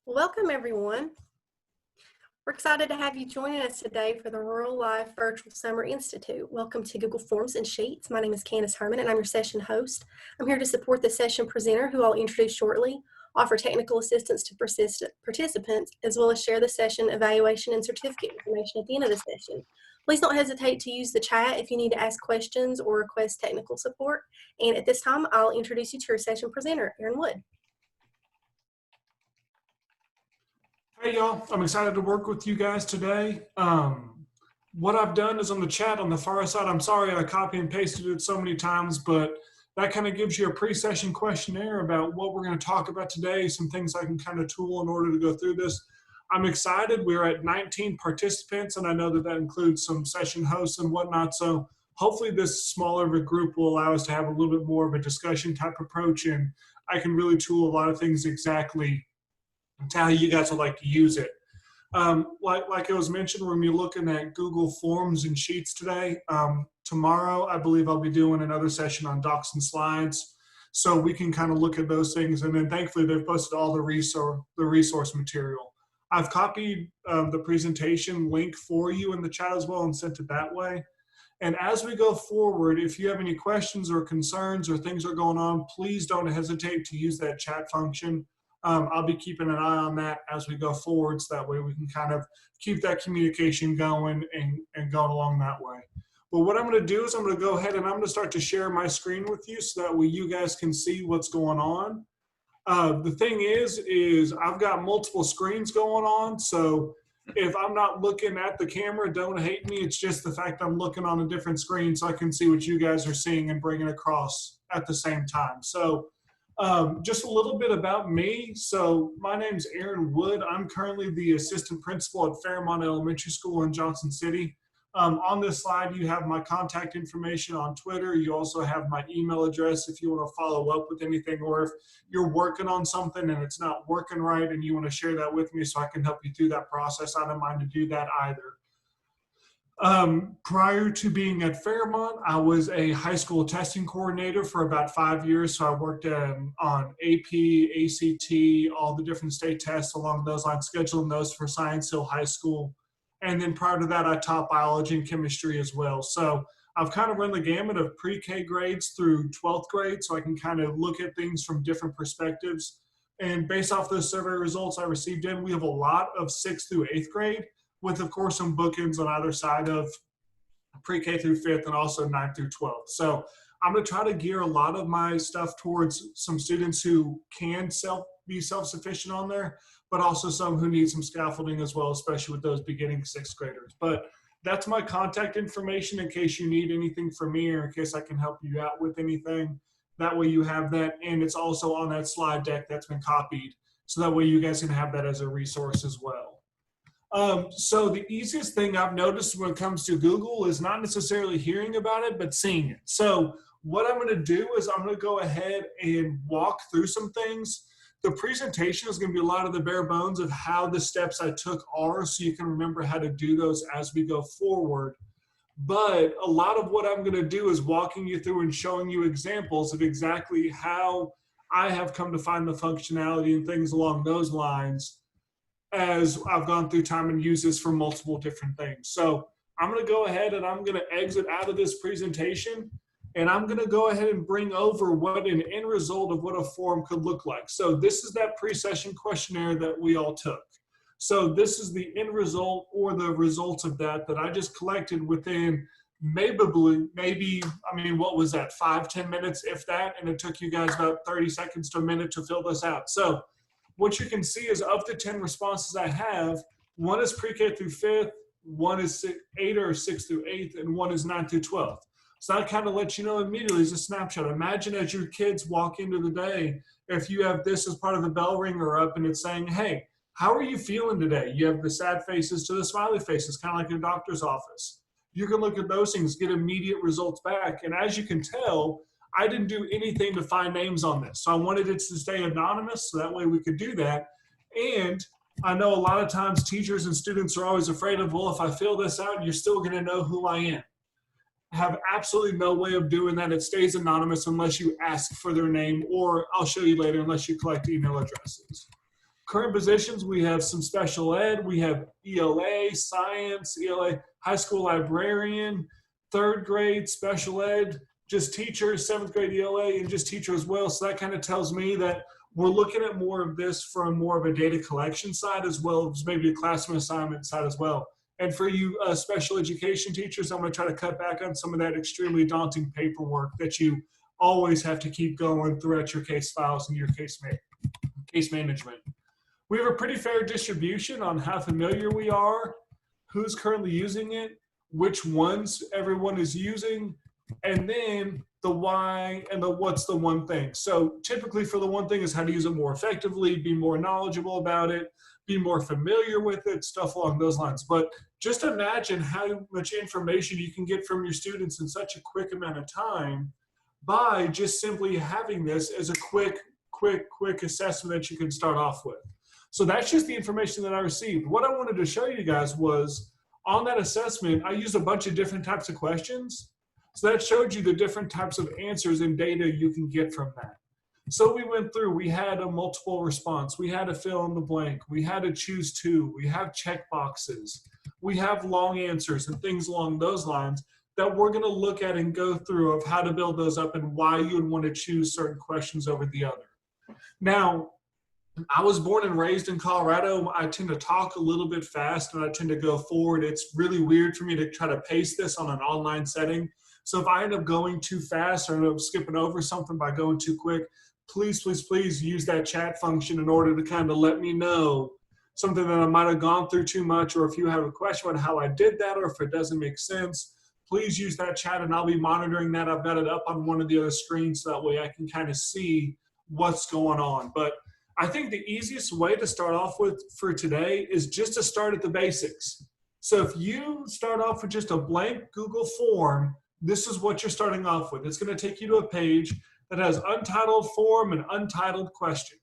Welcome, everyone. We're excited to have you joining us today for the Rural Life Virtual Summer Institute. Welcome to Google Forms and Sheets. My name is Candace Herman, and I'm your session host. I'm here to support the session presenter, who I'll introduce shortly, offer technical assistance to participants, as well as share the session evaluation and certificate information at the end of the session. Please don't hesitate to use the chat if you need to ask questions or request technical support. And at this time, I'll introduce you to your session presenter, Aaron Wood. Hey y'all, I'm excited to work with you guys today. What I've done is on the chat on the far side, I'm sorry I copy and pasted it so many times, but that kind of gives you a pre-session questionnaire about what we're going to talk about today, some things I can kind of tool in order to go through this. I'm excited. We're at 19 participants, and I know that includes some session hosts and whatnot, so hopefully this smaller of a group will allow us to have a little bit more of a discussion type approach, and I can really tool a lot of things exactly to how you guys would like to use it. Like it was mentioned, we're going to be looking at Google Forms and Sheets today. Tomorrow, I believe I'll be doing another session on Docs and Slides, so we can kind of look at those things. And then thankfully, they've posted all the resource material. I've copied the presentation link for you in the chat as well and sent it that way. And as we go forward, if you have any questions or concerns or things are going on, please don't hesitate to use that chat function. I'll be keeping an eye on that as we go forward, so that way we can kind of keep that communication going and going along that way. But what I'm going to do is I'm going to go ahead and I'm going to start to share my screen with you so that way you guys can see what's going on. The thing is I've got multiple screens going on, so if I'm not looking at the camera, don't hate me. It's just the fact I'm looking on a different screen so I can see what you guys are seeing and bring it across at the same time. So just a little bit about me. So my name's Aaron Wood. I'm currently the assistant principal at Fairmont Elementary School in Johnson City. On this slide, you have my contact information on Twitter. You also have my email address if you want to follow up with anything, or if you're working on something and it's not working right and you want to share that with me so I can help you through that process. I don't mind to do that either. Prior to being at Fairmont, I was a high school testing coordinator for about 5 years. So I worked on AP, ACT, all the different state tests along those lines, scheduling those for Science Hill High School. And then prior to that, I taught biology and chemistry as well. So I've kind of run the gamut of pre-K grades through 12th grade, so I can kind of look at things from different perspectives. And based off those survey results I received in, we have a lot of 6th through 8th grade, with, of course, some bookends on either side of pre-K through 5th and also 9th through 12th. So I'm going to try to gear a lot of my stuff towards some students who can be self-sufficient on there, but also some who need some scaffolding as well, especially with those beginning 6th graders. But that's my contact information in case you need anything from me or in case I can help you out with anything. That way you have that, and it's also on that slide deck that's been copied, so that way you guys can have that as a resource as well. So the easiest thing I've noticed when it comes to Google is not necessarily hearing about it, but seeing it. So what I'm going to do is I'm going to go ahead and walk through some things. The presentation is going to be a lot of the bare bones of how the steps I took are, so you can remember how to do those as we go forward. But a lot of what I'm going to do is walking you through and showing you examples of exactly how I have come to find the functionality and things along those lines as I've gone through time and used this for multiple different things. So I'm going to go ahead and I'm going to exit out of this presentation, and I'm going to go ahead and bring over what an end result of what a form could look like. So this is that pre-session questionnaire that we all took. So this is the end result, or the results of that I just collected within maybe, I mean, what was that, 5-10 minutes, if that, and it took you guys about 30 seconds to a minute to fill this out. So what you can see is, of the 10 responses I have, 1 is pre-K through 5th, 1 is 8 or 6 through 8th, and 1 is 9 through 12th. So that kind of lets you know immediately as a snapshot. Imagine as your kids walk into the day, if you have this as part of the bell ringer up and it's saying, hey, how are you feeling today? You have the sad faces to the smiley faces, kind of like your doctor's office. You can look at those things, get immediate results back. And as you can tell, I didn't do anything to find names on this. So I wanted it to stay anonymous, so that way we could do that. And I know a lot of times teachers and students are always afraid of, well, if I fill this out, you're still going to know who I am. I have absolutely no way of doing that. It stays anonymous unless you ask for their name, or I'll show you later, unless you collect email addresses. Current positions, we have some special ed, we have ELA, science, ELA, high school librarian, third grade, special ed, just teachers, seventh grade ELA, and just teacher as well. So that kind of tells me that we're looking at more of this from more of a data collection side as well as maybe a classroom assignment side as well. And for you special education teachers, I'm going to try to cut back on some of that extremely daunting paperwork that you always have to keep going throughout your case files and your case management. We have a pretty fair distribution on how familiar we are, who's currently using it, which ones everyone is using, and then the why and the what's the one thing. So typically for the one thing is how to use it more effectively, be more knowledgeable about it, be more familiar with it, stuff along those lines. But just imagine how much information you can get from your students in such a quick amount of time by just simply having this as a quick assessment that you can start off with. So that's just the information that I received. What I wanted to show you guys was on that assessment, I used a bunch of different types of questions. So that showed you the different types of answers and data you can get from that. So we went through, we had a multiple response, we had a fill in the blank, we had to choose two, we have check boxes, we have long answers and things along those lines that we're gonna look at and go through of how to build those up and why you would want to choose certain questions over the other. Now, I was born and raised in Colorado. I tend to talk a little bit fast and I tend to go forward. It's really weird for me to try to pace this on an online setting. So if I end up going too fast or end up skipping over something by going too quick, please use that chat function in order to kind of let me know something that I might have gone through too much, or if you have a question on how I did that or if it doesn't make sense, please use that chat and I'll be monitoring that. I've got it up on one of the other screens so that way I can kind of see what's going on. But I think the easiest way to start off with for today is just to start at the basics. So if you start off with just a blank Google form, this is what you're starting off with. It's going to take you to a page that has untitled form and untitled question.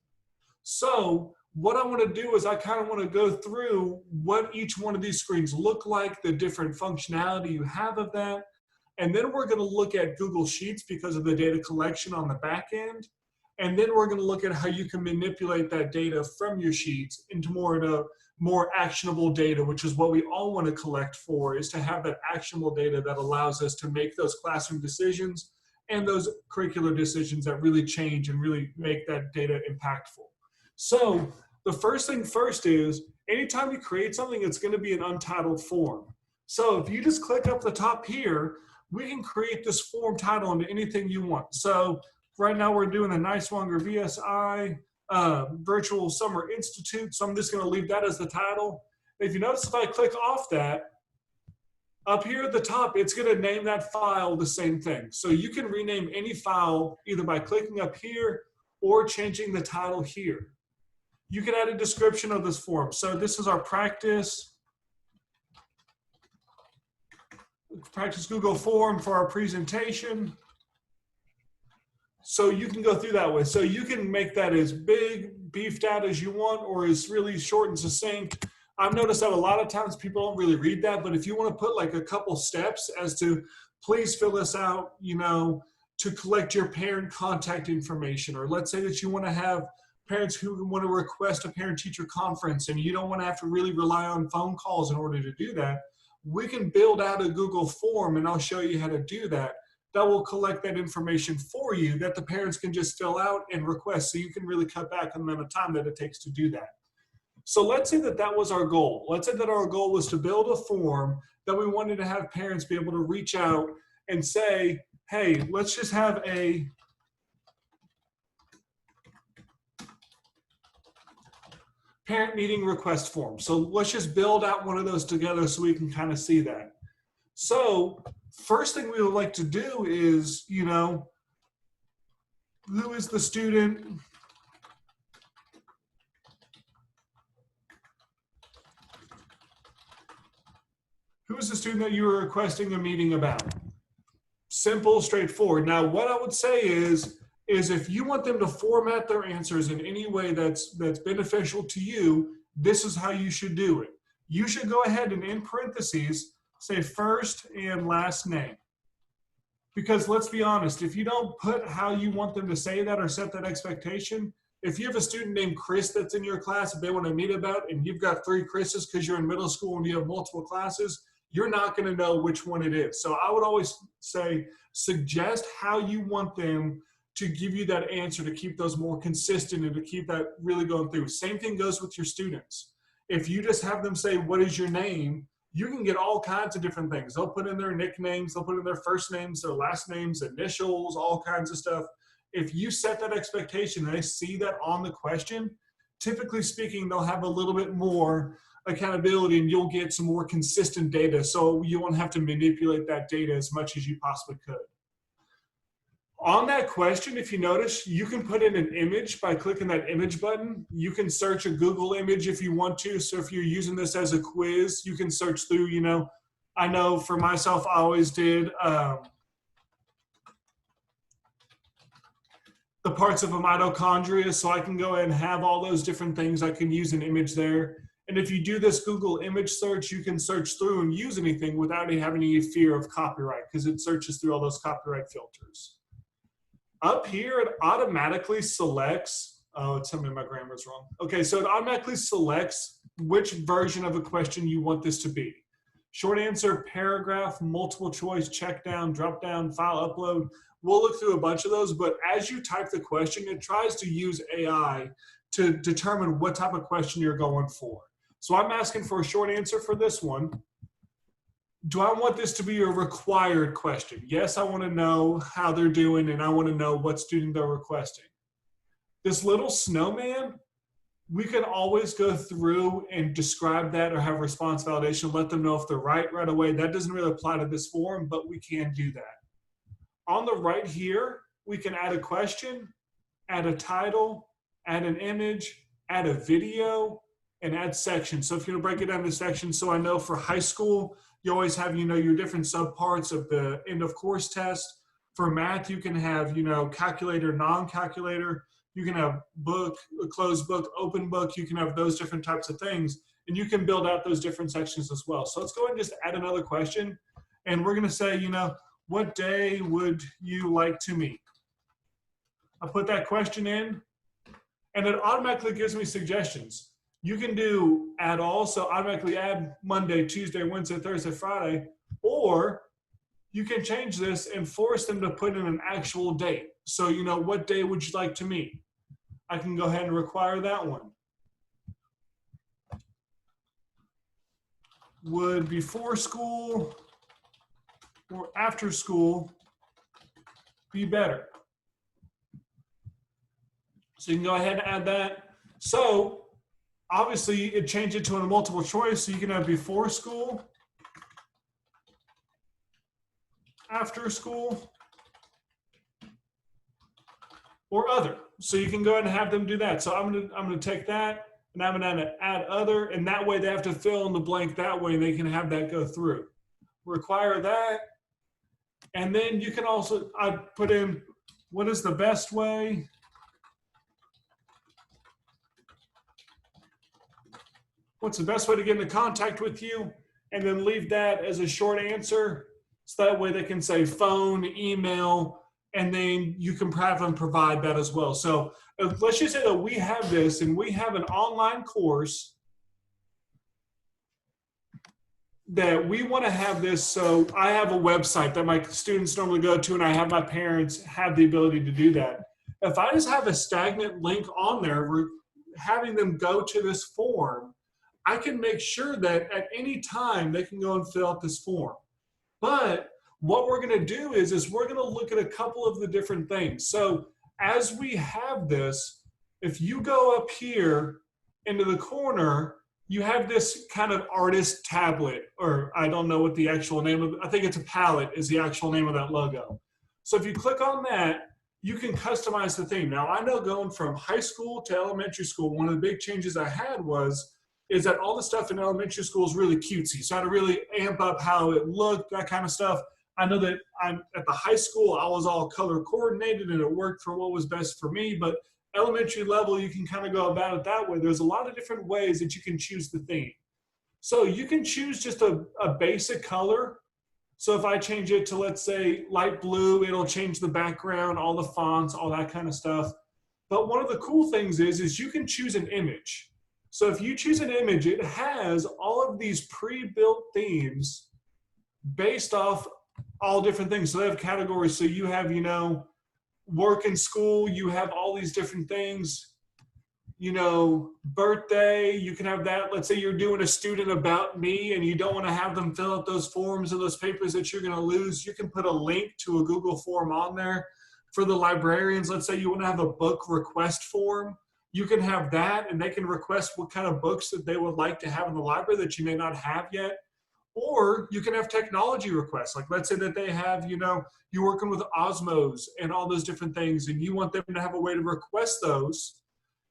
So what I want to do is I kind of want to go through what each one of these screens look like, the different functionality you have of that. And then we're going to look at Google Sheets because of the data collection on the back end. And then we're going to look at how you can manipulate that data from your sheets into more actionable data, which is what we all want to collect for, is to have that actionable data that allows us to make those classroom decisions and those curricular decisions that really change and really make that data impactful. So the first thing first is anytime you create something, it's going to be an untitled form. So if you just click up the top here, we can create this form title into anything you want. So right now we're doing a nice longer VSI Virtual Summer Institute. So I'm just going to leave that as the title. If you notice, if I click off that, up here at the top, it's going to name that file the same thing. So you can rename any file either by clicking up here or changing the title here. You can add a description of this form. So this is our practice Google form for our presentation. So you can go through that way. So you can make that as big, beefed out as you want, or as really short and succinct. I've noticed that a lot of times people don't really read that, but if you want to put like a couple steps as to please fill this out, to collect your parent contact information, or let's say that you want to have parents who want to request a parent-teacher conference and you don't want to have to really rely on phone calls in order to do that, we can build out a Google form and I'll show you how to do that. That will collect that information for you that the parents can just fill out and request, so you can really cut back on the amount of time that it takes to do that. So let's say that that was our goal. Let's say that our goal was to build a form that we wanted to have parents be able to reach out and say, hey, let's just have a parent meeting request form. So let's just build out one of those together so we can kind of see that. So first thing we would like to do is, who is the student? Who is the student that you were requesting a meeting about? Simple, straightforward. Now, what I would say is if you want them to format their answers in any way that's beneficial to you, this is how you should do it. You should go ahead and in parentheses say first and last name. Because let's be honest, if you don't put how you want them to say that or set that expectation, if you have a student named Chris that's in your class that they want to meet about, and you've got 3 Chris's because you're in middle school and you have multiple classes, you're not going to know which one it is. So I would always say, suggest how you want them to give you that answer to keep those more consistent and to keep that really going through. Same thing goes with your students. If you just have them say, what is your name? You can get all kinds of different things. They'll put in their nicknames, they'll put in their first names, their last names, initials, all kinds of stuff. If you set that expectation and they see that on the question, typically speaking, they'll have a little bit more accountability and you'll get some more consistent data. So you won't have to manipulate that data as much as you possibly could. On that question, if you notice, you can put in an image by clicking that image button. You can search a Google image if you want to. So if you're using this as a quiz, you can search through, I know for myself, I always did the parts of a mitochondria. So I can go ahead and have all those different things. I can use an image there. And if you do this Google image search, you can search through and use anything without having any fear of copyright because it searches through all those copyright filters. Up here, it automatically selects, tell me my grammar's wrong. Okay, so it automatically selects which version of a question you want this to be. Short answer, paragraph, multiple choice, check down, drop down, file upload. We'll look through a bunch of those, but as you type the question, it tries to use AI to determine what type of question you're going for. So I'm asking for a short answer for this one. Do I want this to be a required question? Yes, I want to know how they're doing and I want to know what student they're requesting. This little snowman, we can always go through and describe that or have response validation, let them know if they're right away. That doesn't really apply to this form, but we can do that. On the right here, we can add a question, add a title, add an image, add a video, and add sections. So if you're gonna break it down into sections, so I know for high school, you always have, your different subparts of the end of course test. For math, you can have, calculator, non-calculator. You can have book, closed book, open book. You can have those different types of things. And you can build out those different sections as well. So let's go ahead and just add another question. And we're going to say, what day would you like to meet? I put that question in, and it automatically gives me suggestions. You can do add all, so automatically add Monday, Tuesday, Wednesday, Thursday, Friday, or you can change this and force them to put in an actual date. So, what day would you like to meet? I can go ahead and require that one. Would before school or after school be better? So you can go ahead and add that. So obviously it changed it to a multiple choice. So you can have before school, after school, or other. So you can go ahead and have them do that. So I'm gonna take that and I'm gonna add other, and that way they have to fill in the blank that way and they can have that go through. Require that. And then you can also, I put in, what is the best way? What's the best way to get into contact with you? And then leave that as a short answer. So that way they can say phone, email, and then you can have them provide that as well. So let's just say that we have this and we have an online course that we want to have this. So I have a website that my students normally go to and I have my parents have the ability to do that. If I just have a stagnant link on there, having them go to this form, I can make sure that at any time they can go and fill out this form. But what we're going to do is we're going to look at a couple of the different things. So as we have this, if you go up here into the corner, you have this kind of artist tablet, or I don't know what the actual name of it, I think it's a palette is the actual name of that logo. So if you click on that, you can customize the theme. Now I know going from high school to elementary school, one of the big changes I had is that all the stuff in elementary school is really cutesy. So I had to really amp up how it looked, that kind of stuff. I know that I'm at the high school, I was all color coordinated and it worked for what was best for me, but elementary level, you can kind of go about it that way. There's a lot of different ways that you can choose the theme. So you can choose just a basic color. So if I change it to, let's say, light blue, it'll change the background, all the fonts, all that kind of stuff. But one of the cool things is you can choose an image. So if you choose an image, it has all of these pre-built themes based off all different things. So they have categories. So you have, work and school, you have all these different things, birthday, you can have that. Let's say you're doing a student about me and you don't want to have them fill out those forms or those papers that you're going to lose. You can put a link to a Google form on there. For the librarians, let's say you want to have a book request form. You can have that and they can request what kind of books that they would like to have in the library that you may not have yet. Or you can have technology requests. Like let's say that they have, you're working with Osmos and all those different things and you want them to have a way to request those.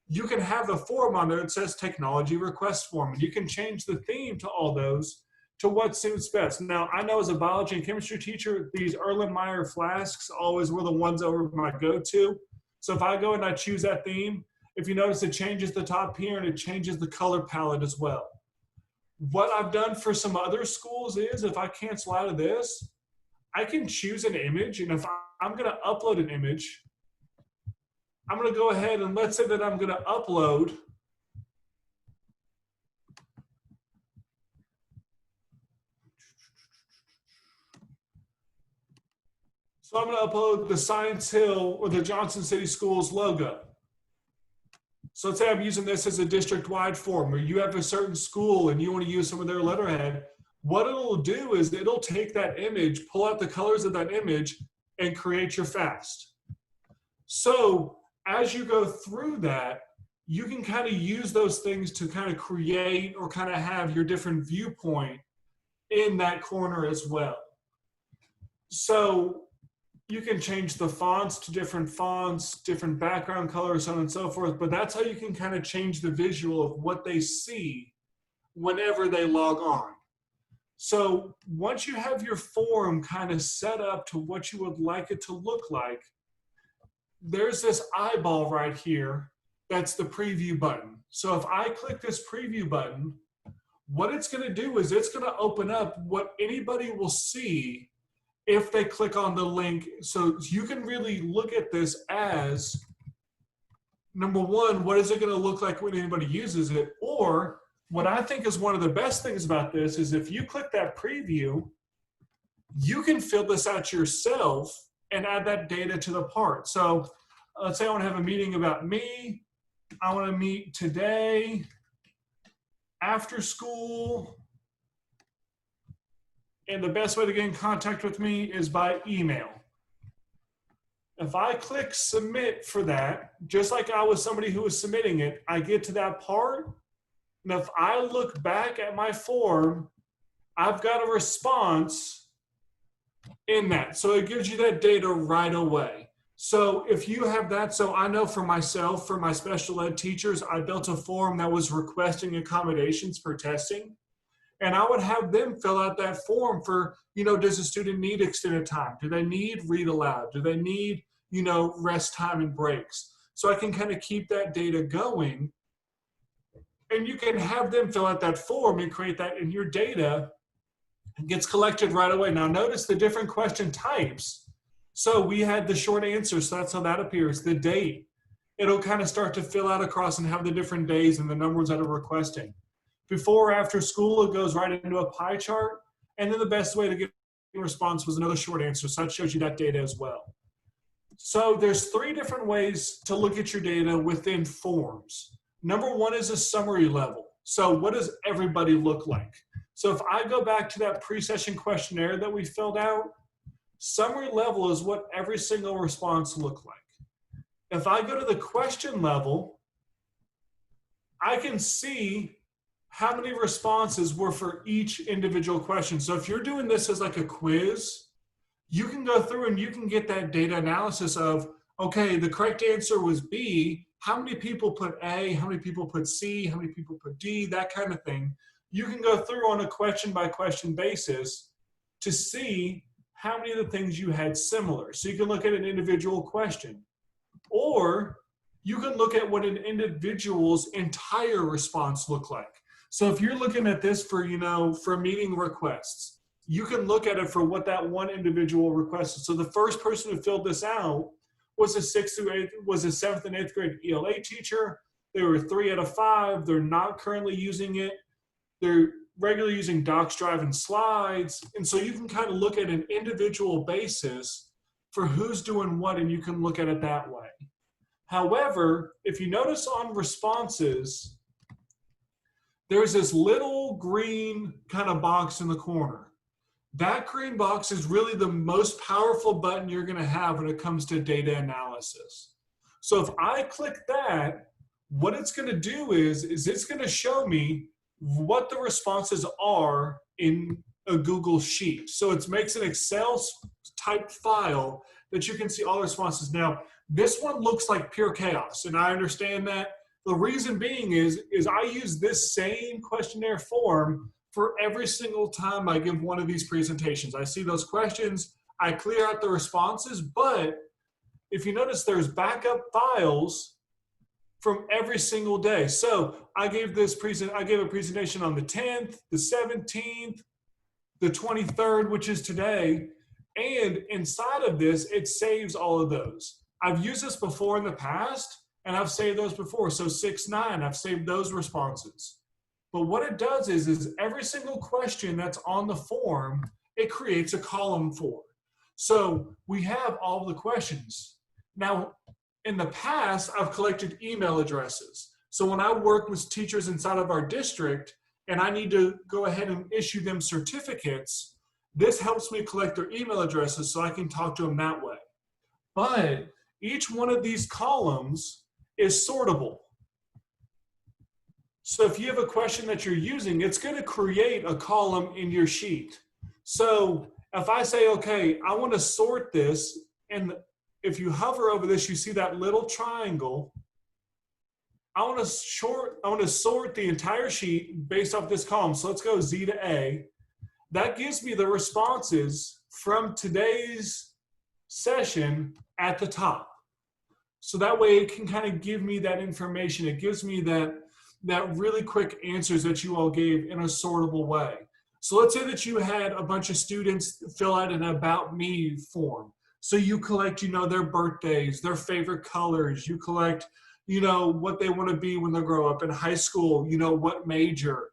You can have a form on there that says technology request form. And you can change the theme to all those to what suits best. Now, I know as a biology and chemistry teacher, these Erlenmeyer flasks always were the ones that were my go-to. So if I go and I choose that theme, if you notice, it changes the top here and it changes the color palette as well. What I've done for some other schools is if I cancel out of this, I can choose an image. And if I'm going to upload an image, I'm going to go ahead and let's say that I'm going to upload So I'm going to upload the Science Hill or the Johnson City Schools logo. So let's say I'm using this as a district-wide form, or you have a certain school and you want to use some of their letterhead. What it'll do is it'll take that image, pull out the colors of that image, and create your FAST. So as you go through that, you can kind of use those things to kind of create or kind of have your different viewpoint in that corner as well. So you can change the fonts to different fonts, different background colors, so on and so forth, but that's how you can kind of change the visual of what they see whenever they log on. So once you have your form kind of set up to what you would like it to look like, there's this eyeball right here that's the preview button. So if I click this preview button, what it's going to do is it's going to open up what anybody will see if they click on the link. So you can really look at this as, number one, what is it going to look like when anybody uses it? Or what I think is one of the best things about this is if you click that preview, you can fill this out yourself and add that data to the part. So let's say I want to have a meeting about me. I want to meet today, after school, and the best way to get in contact with me is by email. If I click submit for that, just like I was somebody who was submitting it, I get to that part, and if I look back at my form, I've got a response in that. So it gives you that data right away. So if you have that, so I know for myself, for my special ed teachers, I built a form that was requesting accommodations for testing. And I would have them fill out that form for, does a student need extended time? Do they need read aloud? Do they need, rest time and breaks? So I can kind of keep that data going. And you can have them fill out that form and create that in your data. It gets collected right away. Now notice the different question types. So we had the short answer, so that's how that appears. The date, it'll kind of start to fill out across and have the different days and the numbers that are requesting. Before or after school, it goes right into a pie chart. And then the best way to get a response was another short answer. So that shows you that data as well. So there's 3 different ways to look at your data within forms. Number 1 is a summary level. So what does everybody look like? So if I go back to that pre-session questionnaire that we filled out, summary level is what every single response looked like. If I go to the question level, I can see how many responses were for each individual question. So if you're doing this as like a quiz, you can go through and you can get that data analysis of, okay, the correct answer was B. How many people put A? How many people put C? How many people put D? That kind of thing. You can go through on a question by question basis to see how many of the things you had similar. So you can look at an individual question, or you can look at what an individual's entire response looked like. So if you're looking at this for, for meeting requests, you can look at it for what that one individual requested. So the first person who filled this out was a 7th and 8th grade ELA teacher. They were 3 out of 5. They're not currently using it. They're regularly using Docs, Drive, and Slides. And so you can kind of look at an individual basis for who's doing what, and you can look at it that way. However, if you notice on responses, there's this little green kind of box in the corner. That green box is really the most powerful button you're going to have when it comes to data analysis. So if I click that, what it's going to do is it's going to show me what the responses are in a Google Sheet. So it makes an Excel type file that you can see all the responses. Now, this one looks like pure chaos, and I understand that. The reason being is I use this same questionnaire form for every single time I give one of these presentations. I see those questions, I clear out the responses, but if you notice, there's backup files from every single day. So I gave a presentation on the 10th, the 17th, the 23rd, which is today, and inside of this, it saves all of those. I've used this before in the past, and I've saved those before. So 6-9, I've saved those responses. But what it does is every single question that's on the form, it creates a column for. So we have all the questions. Now, in the past, I've collected email addresses. So when I work with teachers inside of our district, and I need to go ahead and issue them certificates, this helps me collect their email addresses so I can talk to them that way. But each one of these columns is sortable. So if you have a question that you're using, it's going to create a column in your sheet. So if I say, okay, I want to sort this, and if you hover over this, you see that little triangle. I want to sort the entire sheet based off this column. So let's go Z to A. That gives me the responses from today's session at the top. So that way it can kind of give me that information. It gives me that really quick answers that you all gave in a sortable way. So let's say that you had a bunch of students fill out an About Me form. So you collect, their birthdays, their favorite colors. You collect, what they want to be when they grow up in high school, what major,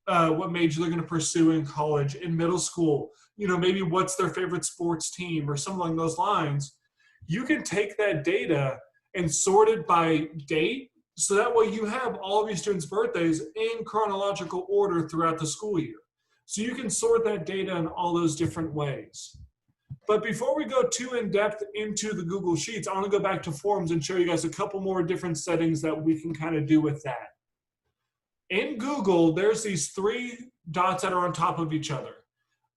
what major they're going to pursue in college, in middle school, maybe what's their favorite sports team or something along those lines. You can take that data and sort it by date. So that way you have all of your students' birthdays in chronological order throughout the school year. So you can sort that data in all those different ways. But before we go too in-depth into the Google Sheets, I want to go back to Forms and show you guys a couple more different settings that we can kind of do with that. In Google, there's these 3 dots that are on top of each other.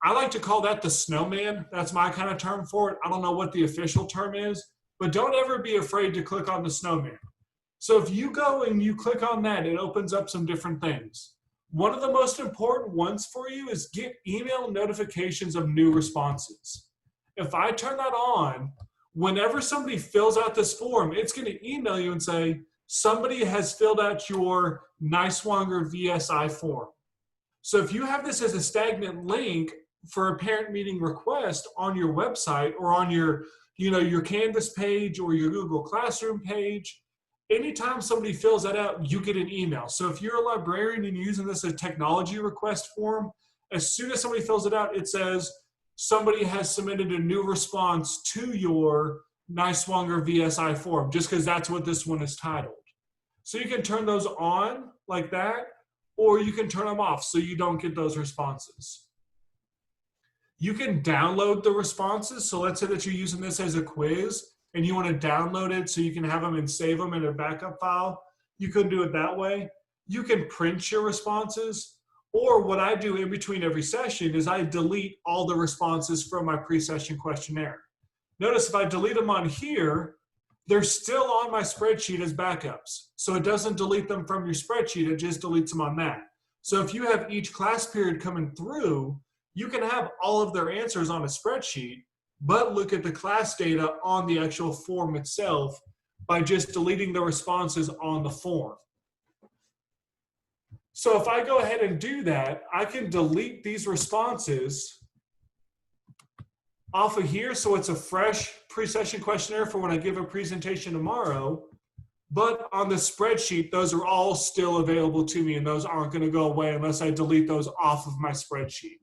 I like to call that the snowman. That's my kind of term for it. I don't know what the official term is, but don't ever be afraid to click on the snowman. So if you go and you click on that, it opens up some different things. One of the most important ones for you is get email notifications of new responses. If I turn that on, whenever somebody fills out this form, it's going to email you and say, somebody has filled out your Niswonger VSI form. So if you have this as a stagnant link for a parent meeting request on your website or on your Canvas page or your Google Classroom page, anytime somebody fills that out, you get an email. So if you're a librarian and you're using this as a technology request form, as soon as somebody fills it out, it says somebody has submitted a new response to your Niswonger VSI form, just because that's what this one is titled. So you can turn those on like that, or you can turn them off so you don't get those responses. You can download the responses. So let's say that you're using this as a quiz and you want to download it so you can have them and save them in a backup file. You could do it that way. You can print your responses, or what I do in between every session is I delete all the responses from my Presession questionnaire. Notice if I delete them on here, they're still on my spreadsheet as backups. So it doesn't delete them from your spreadsheet, it just deletes them on that. So if you have each class period coming through, you can have all of their answers on a spreadsheet, but look at the class data on the actual form itself by just deleting the responses on the form. So if I go ahead and do that, I can delete these responses off of here, so it's a fresh pre-session questionnaire for when I give a presentation tomorrow. But on the spreadsheet, those are all still available to me, and those aren't going to go away unless I delete those off of my spreadsheet.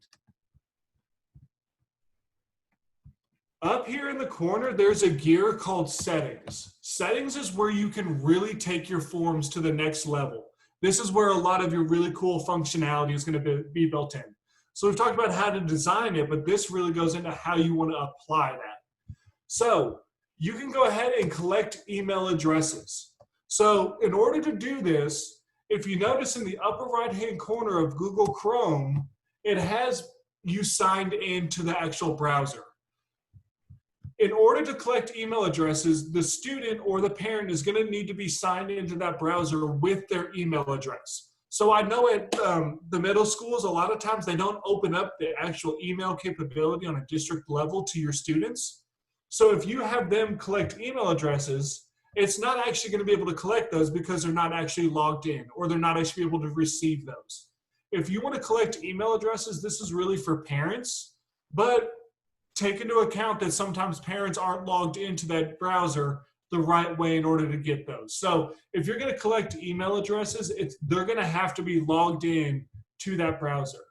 Up here in the corner, there's a gear called Settings. Settings is where you can really take your forms to the next level. This is where a lot of your really cool functionality is going to be built in. So we've talked about how to design it, but this really goes into how you want to apply that. So you can go ahead and collect email addresses. So in order to do this, if you notice in the upper right-hand corner of Google Chrome, it has you signed into the actual browser. In order to collect email addresses, the student or the parent is going to need to be signed into that browser with their email address. So I know at the middle schools, a lot of times they don't open up the actual email capability on a district level to your students. So if you have them collect email addresses, it's not actually going to be able to collect those because they're not actually logged in or they're not actually able to receive those. If you want to collect email addresses, this is really for parents, but take into account that sometimes parents aren't logged into that browser the right way in order to get those. So if you're going to collect email addresses, they're going to have to be logged in to that browser.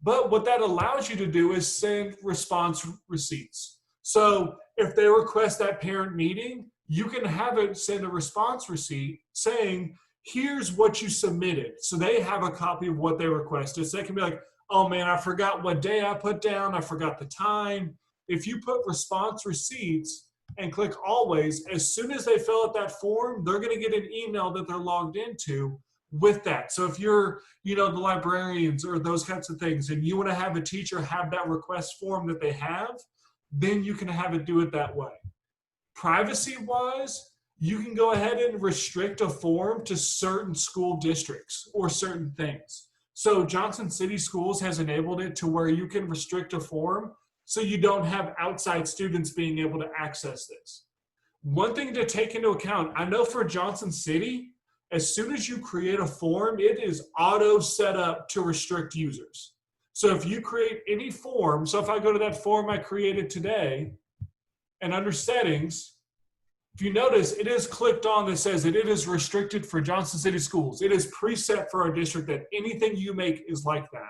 But what that allows you to do is send response receipts. So if they request that parent meeting, you can have it send a response receipt saying, here's what you submitted. So they have a copy of what they requested. So they can be like, oh man, I forgot what day I put down. I forgot the time. If you put response receipts and click always, as soon as they fill out that form, they're going to get an email that they're logged into with that. So if you're, the librarians or those kinds of things, and you want to have a teacher have that request form that they have, then you can have it do it that way. Privacy-wise, you can go ahead and restrict a form to certain school districts or certain things. So Johnson City Schools has enabled it to where you can restrict a form so you don't have outside students being able to access this. One thing to take into account, I know for Johnson City, as soon as you create a form, it is auto set up to restrict users. So if you create any form, so if I go to that form I created today, and under settings, if you notice, it is clicked on that says that it is restricted for Johnson City Schools. It is preset for our district that anything you make is like that.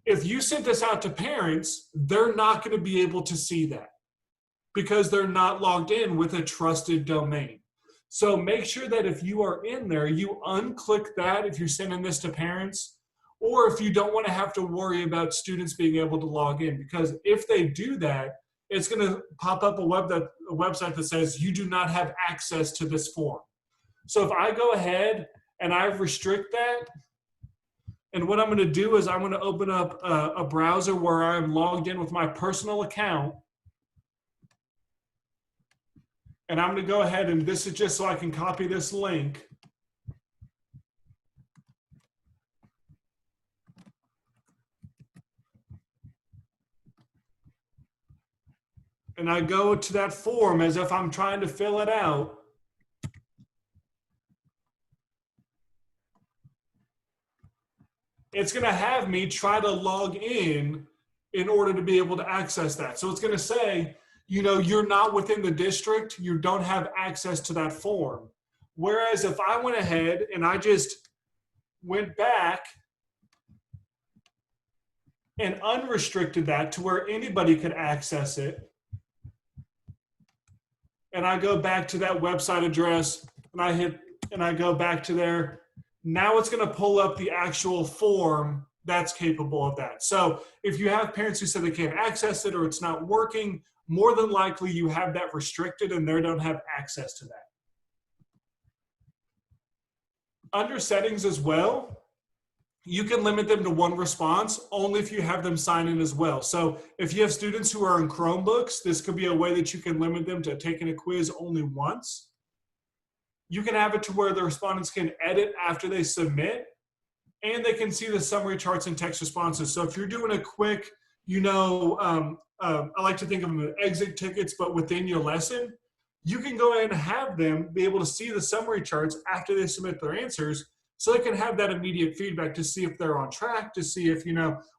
If you sent this out to parents, they're not going to be able to see that because they're not logged in with a trusted domain. So make sure that if you are in there, you unclick that if you're sending this to parents, or if you don't want to have to worry about students being able to log in, because if they do that, it's going to pop up a website that says you do not have access to this form. So if I go ahead and I restrict that, and what I'm going to do is I'm going to open up a browser where I'm logged in with my personal account. And I'm going to go ahead, and this is just so I can copy this link. And I go to that form as if I'm trying to fill it out. It's going to have me try to log in order to be able to access that. So it's going to say, you're not within the district, you don't have access to that form. Whereas if I went ahead and I just went back and unrestricted that to where anybody could access it, and I go back to that website address and I go back to there, now it's going to pull up the actual form that's capable of that. So if you have parents who said they can't access it or it's not working, more than likely you have that restricted and they don't have access to that. Under settings as well, you can limit them to one response only if you have them sign in as well. So if you have students who are in Chromebooks, this could be a way that you can limit them to taking a quiz only once. You can have it to where the respondents can edit after they submit, and they can see the summary charts and text responses. So if you're doing a quick, I like to think of them as exit tickets, but within your lesson, you can go ahead and have them be able to see the summary charts after they submit their answers, so they can have that immediate feedback to see if they're on track, to see if,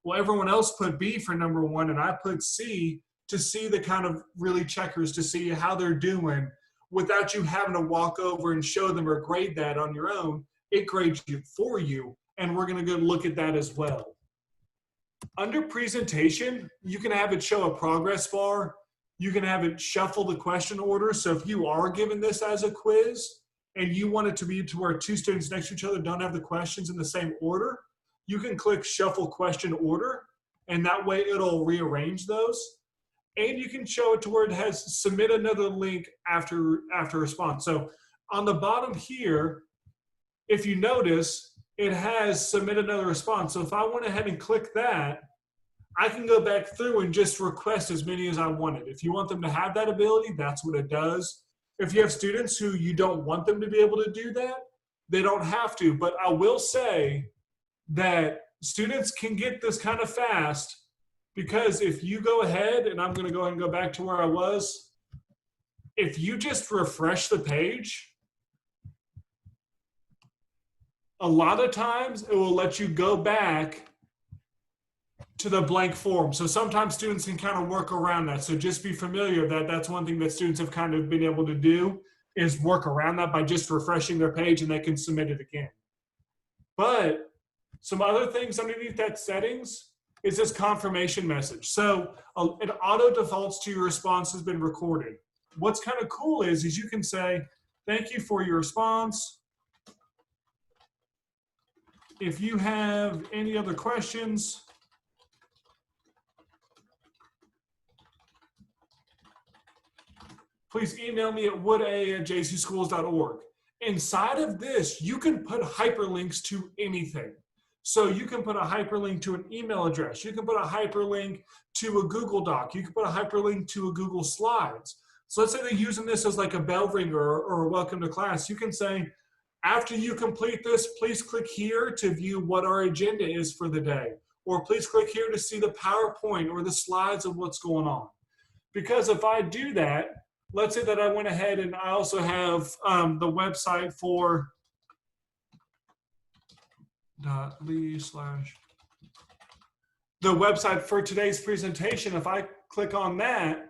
well, everyone else put B for number one and I put C. to see the kind of really checkers, to see how they're doing without you having to walk over and show them or grade that on your own. It grades you for you, and we're going to go look at that as well. Under presentation, you can have it show a progress bar. You can have it shuffle the question order. So if you are given this as a quiz and you want it to be to where two students next to each other don't have the questions in the same order, you can click shuffle question order, and that way it'll rearrange those. And you can show it to where it has submit another link after response. So on the bottom here, if you notice, it has submit another response. So if I went ahead and click that, I can go back through and just request as many as I wanted. If you want them to have that ability, that's what it does. If you have students who you don't want them to be able to do that, they don't have to. But I will say that students can get this kind of fast, because if you go ahead, and I'm going to go ahead and go back to where I was, if you just refresh the page, a lot of times it will let you go back to the blank form. So sometimes students can kind of work around that. So just be familiar that that's one thing that students have kind of been able to do, is work around that by just refreshing their page, and they can submit it again. But some other things underneath that settings is this confirmation message. So it auto defaults to your response has been recorded. What's kind of cool is you can say, thank you for your response. If you have any other questions, please email me at wood@jcschools.org. Inside of this, you can put hyperlinks to anything. So you can put a hyperlink to an email address. You can put a hyperlink to a Google Doc. You can put a hyperlink to a Google Slides. So let's say they're using this as like a bell ringer or a welcome to class. You can say, after you complete this, please click here to view what our agenda is for the day. Or please click here to see the PowerPoint or the slides of what's going on. Because if I do that, let's say that I went ahead and I also have the website for the website for today's presentation. If I click on that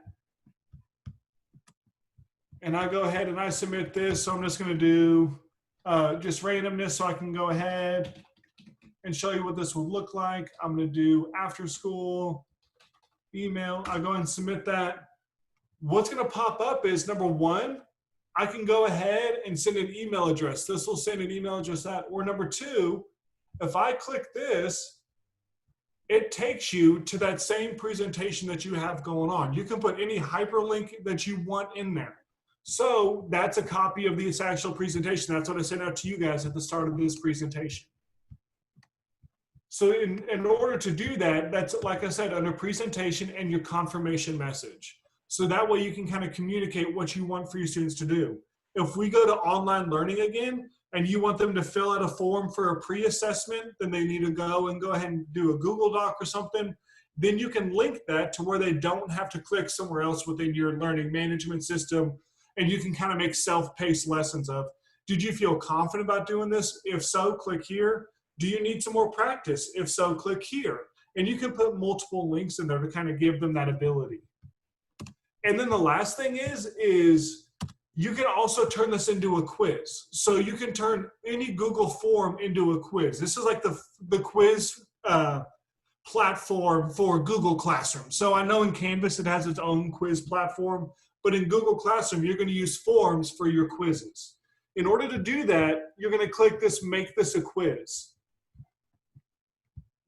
and I go ahead and I submit this, so I'm just going to do just randomness, so I can go ahead and show you what this would look like. I'm going to do after school email. I go ahead and submit that. What's going to pop up is, number one, I can go ahead and send an email address. This will send an email address out. Or number two, if I click this, it takes you to that same presentation that you have going on. You can put any hyperlink that you want in there. So that's a copy of this actual presentation. That's what I sent out to you guys at the start of this presentation. So in order to do that, that's, like I said, under presentation and your confirmation message. So that way you can kind of communicate what you want for your students to do. If we go to online learning again, and you want them to fill out a form for a pre-assessment, then they need to go ahead and do a Google Doc or something. Then you can link that to where they don't have to click somewhere else within your learning management system, and you can kind of make self-paced lessons of, did you feel confident about doing this? If so, click here. Do you need some more practice? If so, click here. And you can put multiple links in there to kind of give them that ability. And then the last thing is you can also turn this into a quiz. So you can turn any Google form into a quiz. This is like the quiz platform for Google Classroom. So I know in Canvas it has its own quiz platform, but in Google Classroom, you're going to use forms for your quizzes. In order to do that, you're going to click this, make this a quiz.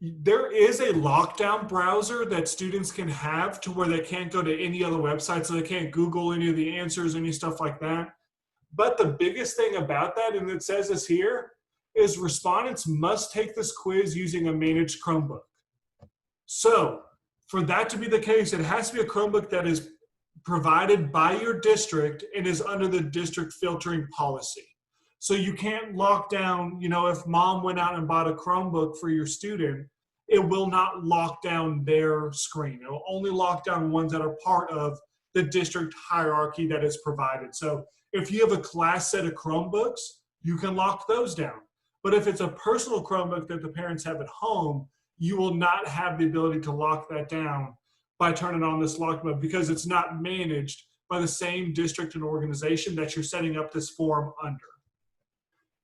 There is a lockdown browser that students can have to where they can't go to any other website, so they can't Google any of the answers, any stuff like that. But the biggest thing about that, and it says this here, is respondents must take this quiz using a managed Chromebook. So for that to be the case, it has to be a Chromebook that is provided by your district and is under the district filtering policy. So you can't lock down, if mom went out and bought a Chromebook for your student, it will not lock down their screen. It will only lock down ones that are part of the district hierarchy that is provided. So if you have a class set of Chromebooks, you can lock those down. But if it's a personal Chromebook that the parents have at home, you will not have the ability to lock that down by turning on this locked mode because it's not managed by the same district and organization that you're setting up this form under.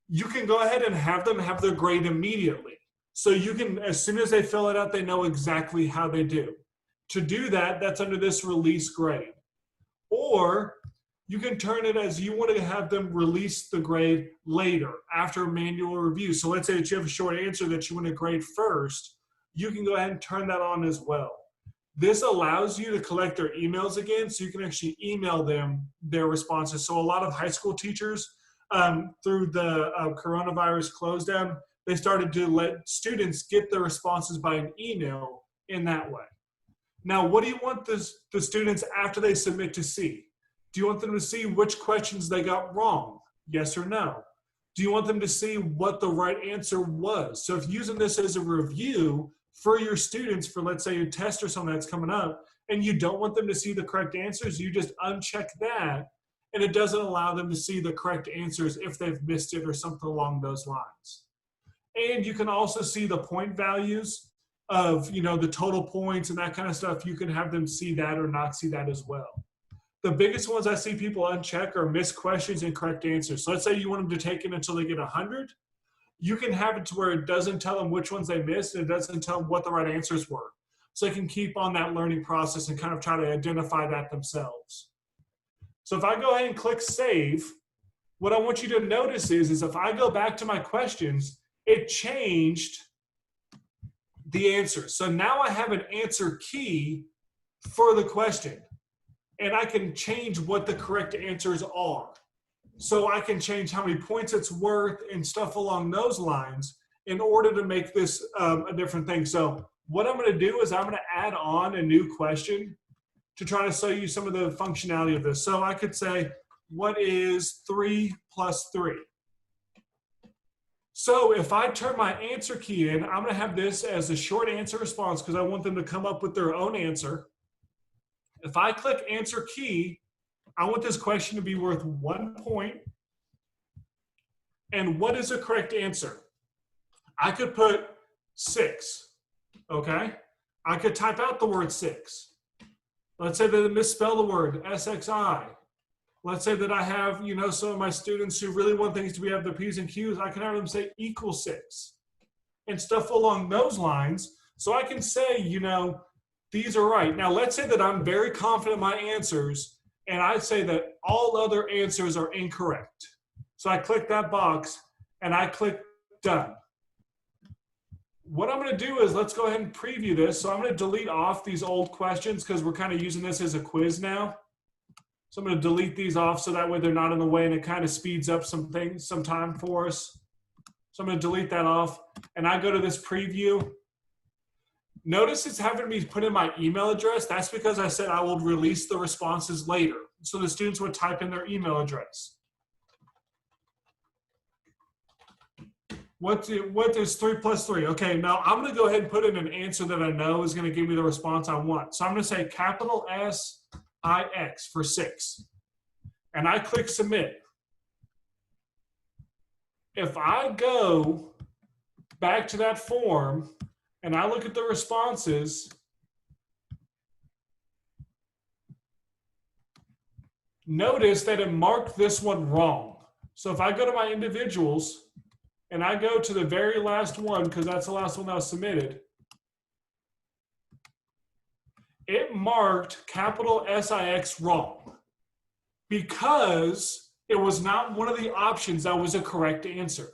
You can go ahead and have them have their grade immediately. So you can, as soon as they fill it out, they know exactly how they do. To do that, that's under this release grade. Or you can turn it as you want to have them release the grade later after manual review. So let's say that you have a short answer that you want to grade first. You can go ahead and turn that on as well. This allows you to collect their emails again, so you can actually email them their responses. So a lot of high school teachers, through the coronavirus close down, they started to let students get their responses by an email in that way. Now, what do you want the students after they submit to see? Do you want them to see which questions they got wrong? Yes or no? Do you want them to see what the right answer was? So if using this as a review for your students for, let's say, a test or something that's coming up, and you don't want them to see the correct answers, you just uncheck that, and it doesn't allow them to see the correct answers if they've missed it or something along those lines. And you can also see the point values of, the total points and that kind of stuff. You can have them see that or not see that as well. The biggest ones I see people uncheck are missed questions and correct answers. So let's say you want them to take it until they get 100. You can have it to where it doesn't tell them which ones they missed, and it doesn't tell them what the right answers were. So they can keep on that learning process and kind of try to identify that themselves. So if I go ahead and click save, what I want you to notice is if I go back to my questions, it changed the answer. So now I have an answer key for the question, and I can change what the correct answers are. So I can change how many points it's worth and stuff along those lines in order to make this a different thing. So what I'm going to do is I'm going to add on a new question to try to show you some of the functionality of this. So I could say, what is 3 plus 3? So if I turn my answer key in, I'm going to have this as a short answer response because I want them to come up with their own answer. If I click answer key, I want this question to be worth 1 point. And what is the correct answer? I could put 6, okay? I could type out the word 6. Let's say that I misspell the word, SXI. Let's say that I have, some of my students who really want things to have their P's and Q's. I can have them say equal 6 and stuff along those lines. So I can say, these are right. Now, let's say that I'm very confident in my answers, and I say that all other answers are incorrect. So I click that box, and I click done. What I'm going to do is let's go ahead and preview this. So I'm going to delete off these old questions because we're kind of using this as a quiz now. So I'm going to delete these off so that way they're not in the way, and it kind of speeds up some time for us. So I'm going to delete that off, and I go to this preview. Notice it's having me put in my email address. That's because I said I will release the responses later. So the students would type in their email address. What is 3 plus 3? Okay, now I'm going to go ahead and put in an answer that I know is going to give me the response I want. So I'm going to say capital S-I-X for 6. And I click submit. If I go back to that form and I look at the responses, notice that it marked this one wrong. So if I go to my individuals and I go to the very last one, because that's the last one that was submitted, it marked capital SIX wrong because it was not one of the options that was a correct answer.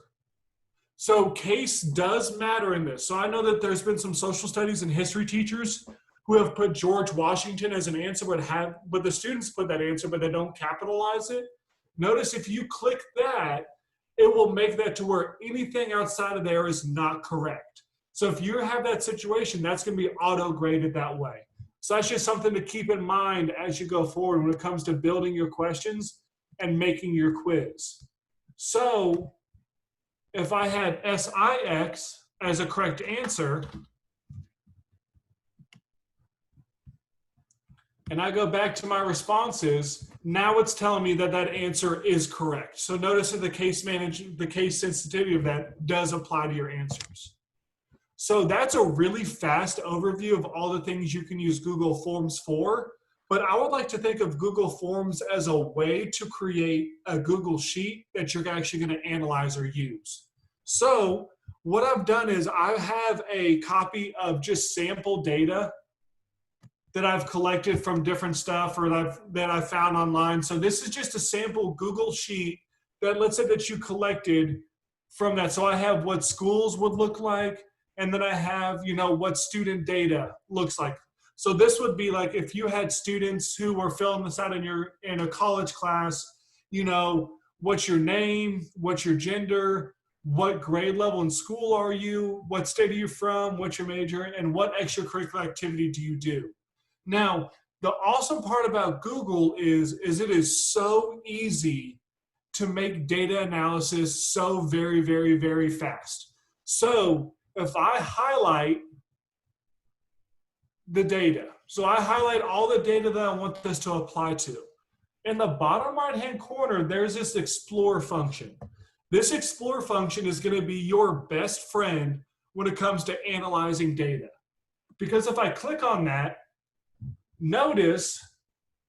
So case does matter in this. So I know that there's been some social studies and history teachers who have put George Washington as an answer, but the students put that answer, but they don't capitalize it. Notice if you click that, it will make that to where anything outside of there is not correct. So if you have that situation, that's going to be auto-graded that way. So that's just something to keep in mind as you go forward when it comes to building your questions and making your quiz. So if I had SIX as a correct answer, and I go back to my responses, now it's telling me that that answer is correct. So notice that the case sensitivity of that does apply to your answers. So that's a really fast overview of all the things you can use Google Forms for. But I would like to think of Google Forms as a way to create a Google Sheet that you're actually going to analyze or use. So what I've done is I have a copy of just sample data that I've collected from different stuff or that I've found online. So this is just a sample Google Sheet that, let's say, that you collected from that. So I have what schools would look like, and then I have, what student data looks like. So this would be like if you had students who were filling this out in a college class, what's your name, what's your gender, what grade level in school are you, what state are you from, what's your major, and what extracurricular activity do you do? Now, the awesome part about Google is it is so easy to make data analysis so very, very, very fast. So if I highlight the data, so I highlight all the data that I want this to apply to. In the bottom right-hand corner, there's this explore function. This explore function is going to be your best friend when it comes to analyzing data. Because if I click on that, notice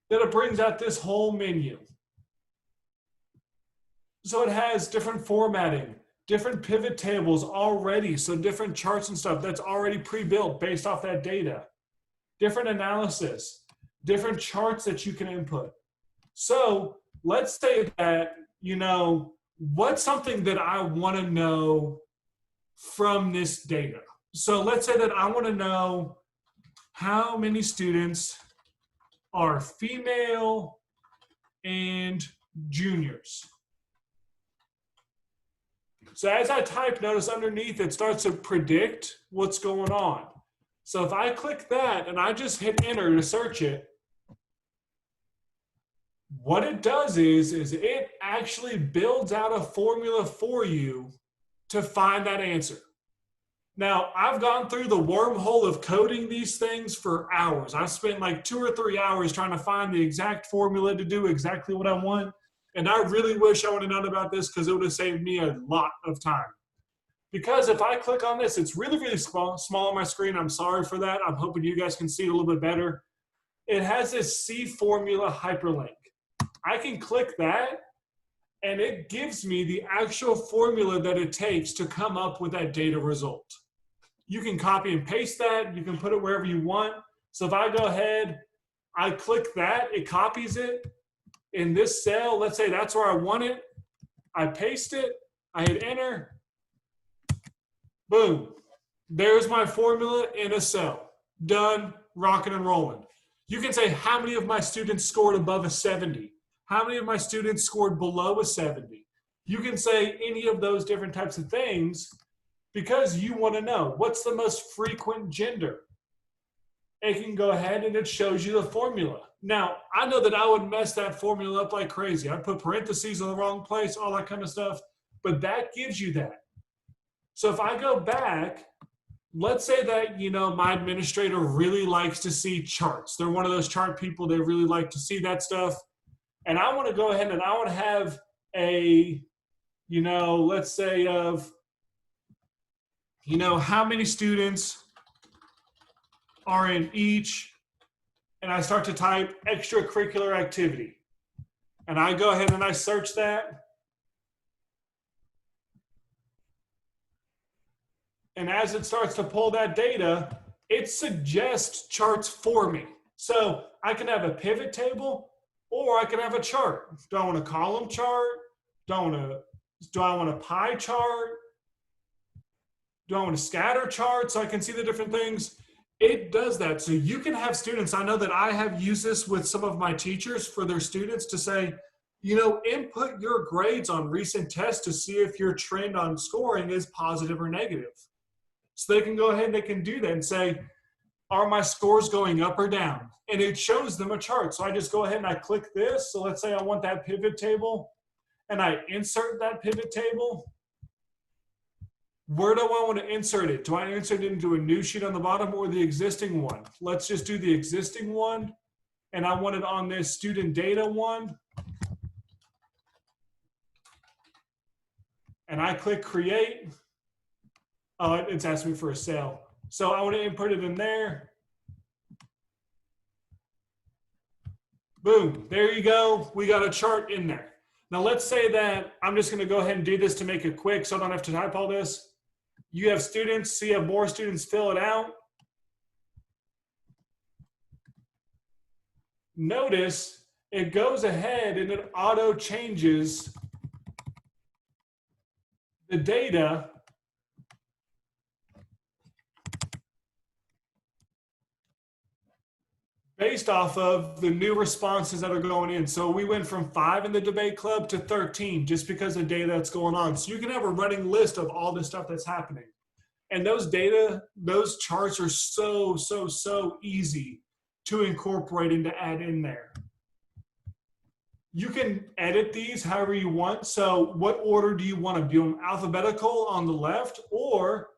that it brings out this whole menu. So it has different formatting, different pivot tables already, so different charts and stuff that's already pre-built based off that data. Different analysis, different charts that you can input. So let's say that, what's something that I want to know from this data? So let's say that I want to know how many students are female and juniors. So as I type, notice underneath it starts to predict what's going on. So if I click that and I just hit enter to search it, what it does is it actually builds out a formula for you to find that answer. Now, I've gone through the wormhole of coding these things for hours. I've spent like 2 or 3 hours trying to find the exact formula to do exactly what I want. And I really wish I would have known about this because it would have saved me a lot of time. Because if I click on this, it's really, really small on my screen. I'm sorry for that. I'm hoping you guys can see it a little bit better. It has this C formula hyperlink. I can click that, and it gives me the actual formula that it takes to come up with that data result. You can copy and paste that. You can put it wherever you want. So if I go ahead, I click that, it copies it. In this cell, let's say that's where I want it. I paste it. I hit enter. Boom. There's my formula in a cell. Done, rocking and rolling. You can say how many of my students scored above a 70. How many of my students scored below a 70? You can say any of those different types of things because you want to know what's the most frequent gender. It can go ahead and it shows you the formula. Now, I know that I would mess that formula up like crazy. I'd put parentheses in the wrong place, all that kind of stuff, but that gives you that. So if I go back, let's say that, my administrator really likes to see charts. They're one of those chart people. They really like to see that stuff. And I want to go ahead and I want to have a, let's say of, how many students are in each, and I start to type extracurricular activity. And I go ahead and I search that. And as it starts to pull that data, it suggests charts for me. So I can have a pivot table or I can have a chart. Do I want a column chart? Do I want a pie chart? Do I want a scatter chart so I can see the different things? It does that. So you can have students, I know that I have used this with some of my teachers for their students to say, input your grades on recent tests to see if your trend on scoring is positive or negative. So they can go ahead and they can do that and say, are my scores going up or down? And it shows them a chart. So I just go ahead and I click this. So let's say I want that pivot table and I insert that pivot table. Where do I want to insert it? Do I insert it into a new sheet on the bottom or the existing one? Let's just do the existing one. And I want it on this student data one. And I click create. Oh, it's asking me for a cell. So I want to input it in there. Boom, there you go. We got a chart in there. Now let's say that I'm just going to go ahead and do this to make it quick so I don't have to type all this. You have students, so you have more students fill it out. Notice it goes ahead and it auto changes the data based off of the new responses that are going in. So we went from 5 in the debate club to 13 just because of data that's going on. So you can have a running list of all the stuff that's happening. And those data, those charts are so easy to incorporate and to add in there. You can edit these however you want. So what order do you want to do them? Alphabetical on the left, or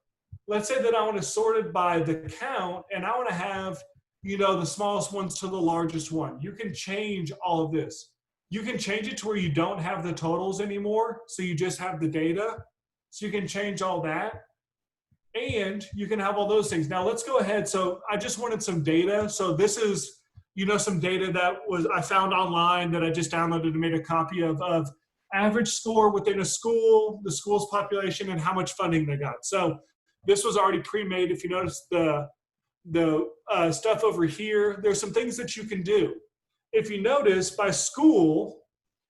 let's say that I want to sort it by the count and I want to have, you know, the smallest ones to the largest one. You can change all of this. You can change it to where you don't have the totals anymore. So you just have the data. So you can change all that. And you can have all those things. Now let's go ahead. So I just wanted some data. So this is, you know, some data that was I found online that I just downloaded and made a copy of average score within a school, the school's population, and how much funding they got. So this was already pre-made. If you notice the stuff over here, there's some things that you can do. If you notice by school,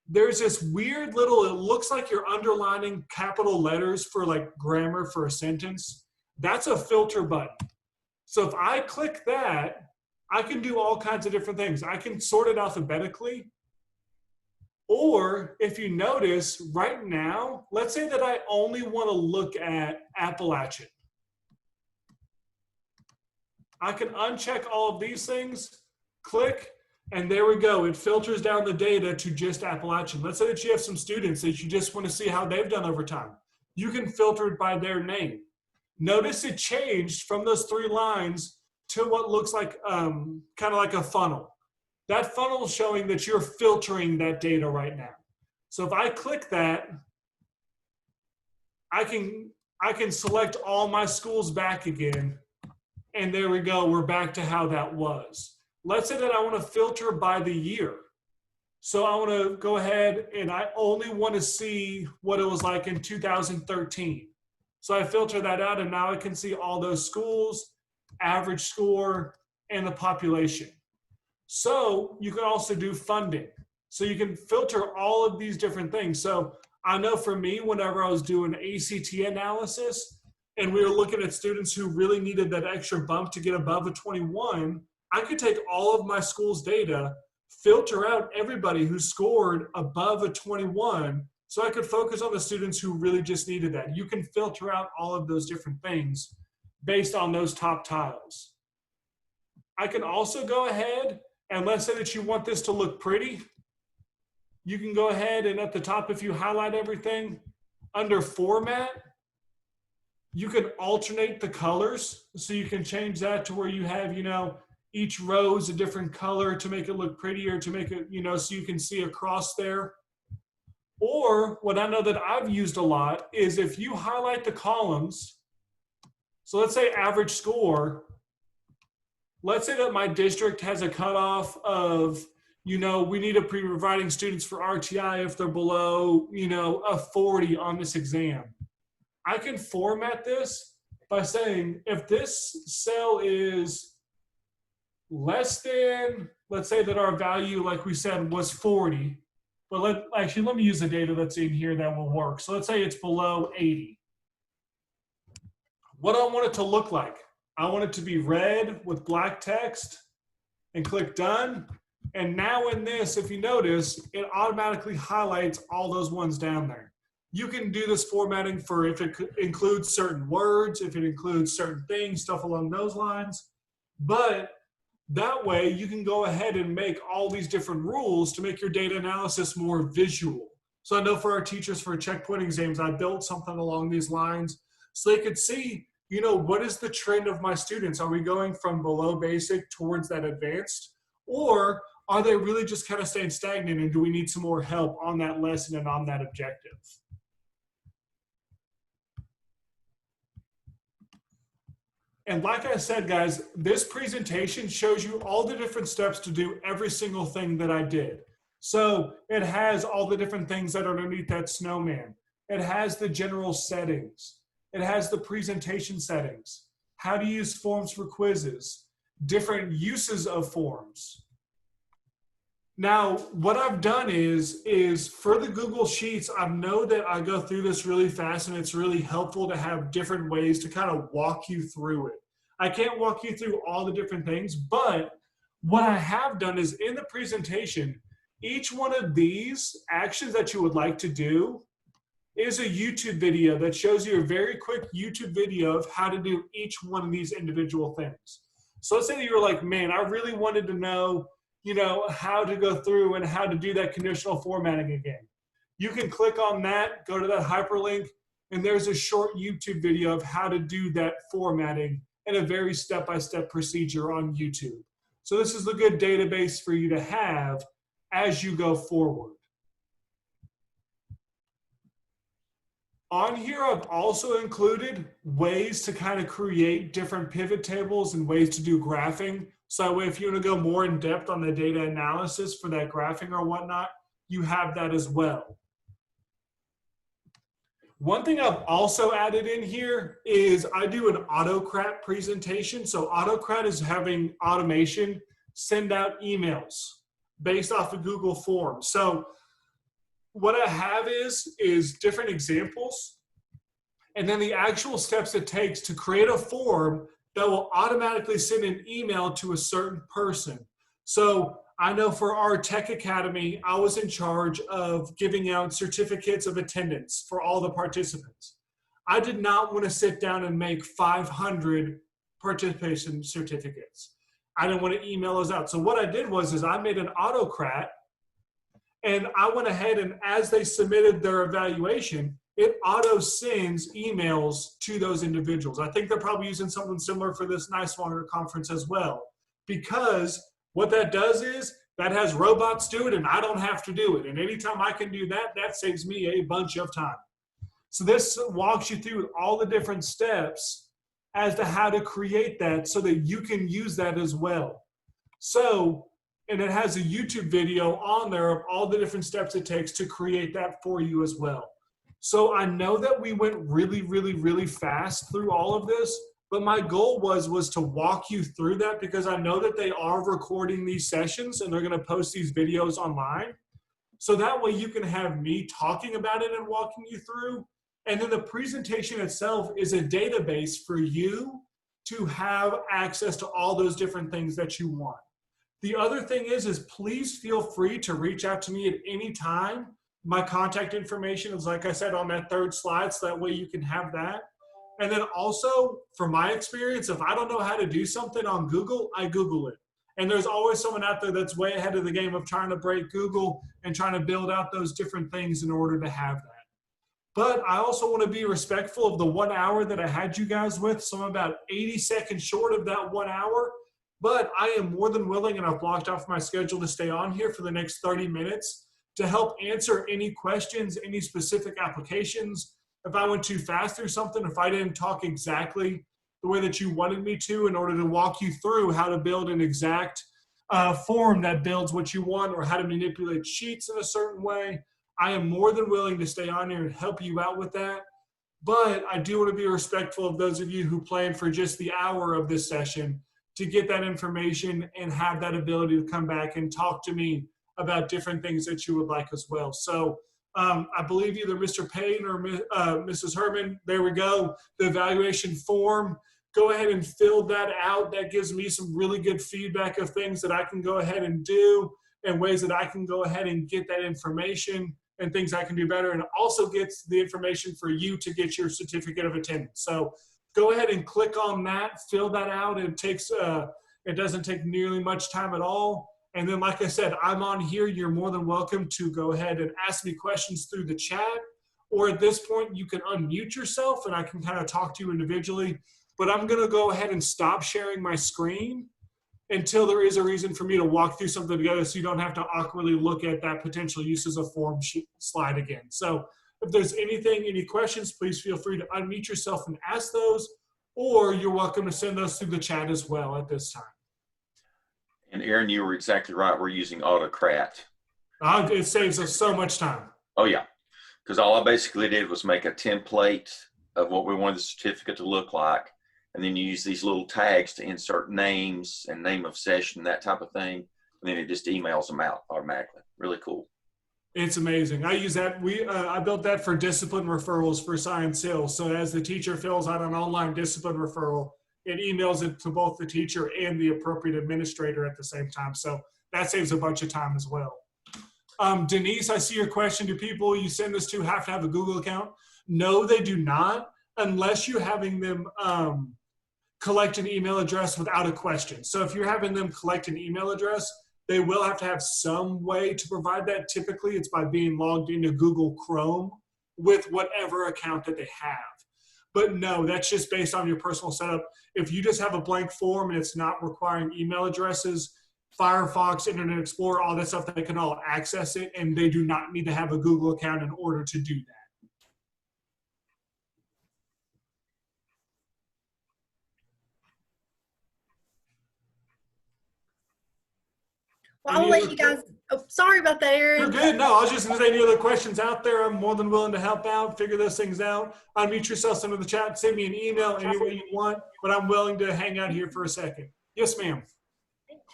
there's this weird little, it looks like you're underlining capital letters for like grammar for a sentence. That's a filter button. So if I click that, I can do all kinds of different things. I can sort it alphabetically. Or if you notice right now, let's say that I only want to look at Appalachian. I can uncheck all of these things, click, and there we go. It filters down the data to just Appalachian. Let's say that you have some students that you just want to see how they've done over time. You can filter it by their name. Notice it changed from those 3 lines to what looks like kind of like a funnel. That funnel is showing that you're filtering that data right now. So if I click that, I can select all my schools back again. And there we go, we're back to how that was. Let's say that I want to filter by the year. So I want to go ahead and I only want to see what it was like in 2013. So I filter that out and now I can see all those schools, average score, and the population. So you can also do funding. So you can filter all of these different things. So I know for me, whenever I was doing ACT analysis, and we were looking at students who really needed that extra bump to get above a 21, I could take all of my school's data, filter out everybody who scored above a 21, so I could focus on the students who really just needed that. You can filter out all of those different things based on those top tiles. I can also go ahead and let's say that you want this to look pretty. You can go ahead and at the top, if you highlight everything, under format, you can alternate the colors. So you can change that to where you have, you know, each row is a different color to make it look prettier, to make it, you know, so you can see across there. Or what I know that I've used a lot is if you highlight the columns, so let's say average score, let's say that my district has a cutoff of, you know, we need to be providing students for RTI if they're below, you know, a 40 on this exam. I can format this by saying if this cell is less than, let's say that our value, like we said, was 40, but let me use the data that's in here that will work. So let's say it's below 80. What I want it to look like, I want it to be red with black text and click done. And now in this, if you notice, it automatically highlights all those ones down there. You can do this formatting for if it includes certain words, if it includes certain things, stuff along those lines. But that way you can go ahead and make all these different rules to make your data analysis more visual. So I know for our teachers for checkpoint exams, I built something along these lines so they could see, you know, what is the trend of my students? Are we going from below basic towards that advanced? Or are they really just kind of staying stagnant and do we need some more help on that lesson and on that objective? And like I said, guys, this presentation shows you all the different steps to do every single thing that I did. So it has all the different things that are underneath that snowman. It has the general settings. It has the presentation settings, how to use forms for quizzes, different uses of forms. Now, what I've done is for the Google Sheets, I know that I go through this really fast and it's really helpful to have different ways to kind of walk you through it. I can't walk you through all the different things, but what I have done is in the presentation, each one of these actions that you would like to do is a YouTube video that shows you a very quick YouTube video of how to do each one of these individual things. So let's say that you're like, man, I really wanted to know, how to go through and how to do that conditional formatting again. You can click on that, go to that hyperlink, and there's a short YouTube video of how to do that formatting in a very step-by-step procedure on YouTube. So this is a good database for you to have as you go forward. On here, I've also included ways to kind of create different pivot tables and ways to do graphing. So that way, if you want to go more in depth on the data analysis for that graphing or whatnot, you have that as well. One thing I've also added in here is I do an Autocrat presentation. So Autocrat is having automation send out emails based off of Google Forms. So what I have is different examples and then the actual steps it takes to create a form that will automatically send an email to a certain person. So I know for our Tech Academy, I was in charge of giving out certificates of attendance for all the participants. I did not want to sit down and make 500 participation certificates. I didn't want to email those out. So what I did was I made an Autocrat, and I went ahead and as they submitted their evaluation, it auto sends emails to those individuals. I think they're probably using something similar for this NICEWANDER conference as well, because what that does is that has robots do it and I don't have to do it. And anytime I can do that, that saves me a bunch of time. So this walks you through all the different steps as to how to create that so that you can use that as well. So, and it has a YouTube video on there of all the different steps it takes to create that for you as well. So I know that we went really, really, really fast through all of this, but my goal was to walk you through that because I know that they are recording these sessions and they're going to post these videos online. So that way you can have me talking about it and walking you through. And then the presentation itself is a database for you to have access to all those different things that you want. The other thing is please feel free to reach out to me at any time. My contact information is, like I said, on that third slide, so that way you can have that. And then also, from my experience, if I don't know how to do something on Google, I Google it. And there's always someone out there that's way ahead of the game of trying to break Google and trying to build out those different things in order to have that. But I also want to be respectful of the 1 hour that I had you guys with. So I'm about 80 seconds short of that 1 hour. But I am more than willing, and I've blocked off my schedule to stay on here for the next 30 minutes to help answer any questions, any specific applications. If I went too fast through something, if I didn't talk exactly the way that you wanted me to in order to walk you through how to build an exact form that builds what you want or how to manipulate sheets in a certain way, I am more than willing to stay on here and help you out with that. But I do want to be respectful of those of you who plan for just the hour of this session to get that information and have that ability to come back and talk to me about different things that you would like as well. So I believe either Mr. Payne or Mrs. Herman, there we go, the evaluation form. Go ahead and fill that out. That gives me some really good feedback of things that I can go ahead and do and ways that I can go ahead and get that information and things I can do better. And it also gets the information for you to get your certificate of attendance. So go ahead and click on that, fill that out. It doesn't take nearly much time at all. And then, like I said, I'm on here. You're more than welcome to go ahead and ask me questions through the chat. Or at this point, you can unmute yourself and I can kind of talk to you individually. But I'm going to go ahead and stop sharing my screen until there is a reason for me to walk through something together so you don't have to awkwardly look at that potential uses of form slide again. So if there's any questions, please feel free to unmute yourself and ask those. or you're welcome to send those through the chat as well at this time. And Aaron, you were exactly right. We're using Autocrat. It saves us so much time. Oh yeah, because all I basically did was make a template of what we wanted the certificate to look like, and then you use these little tags to insert names and name of session, that type of thing, and then it just emails them out automatically. Really cool. It's amazing. I use that. I built that for discipline referrals for Science Hill. So as the teacher fills out an online discipline referral, it emails it to both the teacher and the appropriate administrator at the same time. So that saves a bunch of time as well. Denise, I see your question. Do people you send this to have a Google account? No, they do not, unless you're having them collect an email address without a question. So if you're having them collect an email address, they will have to have some way to provide that. Typically, it's by being logged into Google Chrome with whatever account that they have. But no, that's just based on your personal setup. If you just have a blank form and it's not requiring email addresses, Firefox, Internet Explorer, all that stuff, they can all access it, and they do not need to have a Google account in order to do that. Well, I'll let you guys, oh, sorry about that, Aaron. You're good. No, I was just going to say, any other questions out there, I'm more than willing to help out, figure those things out. Unmute yourself, send to the chat, send me an email any way you want, but I'm willing to hang out here for a second. Yes, ma'am.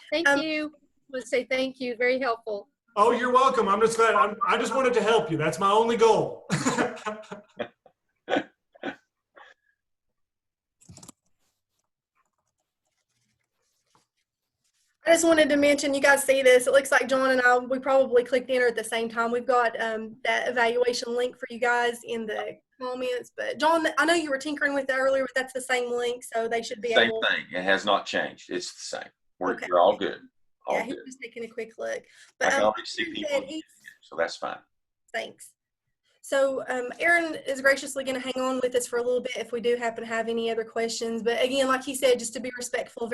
Thank you. I want to say thank you. Very helpful. Oh, you're welcome. I'm just glad. I just wanted to help you. That's my only goal. I just wanted to mention, you guys see this, it looks like John and I, we probably clicked enter at the same time. We've got that evaluation link for you guys in the comments. But John, I know you were tinkering with it earlier, but that's the same link, so they should be Same able. thing. It has not changed. It's the same. Okay. You're all good. All Yeah, he good. was taking a quick look. I But can already see people, so that's fine. thanks. So Aaron is graciously going to hang on with us for a little bit if we do happen to have any other questions. But again, like he said, just to be respectful of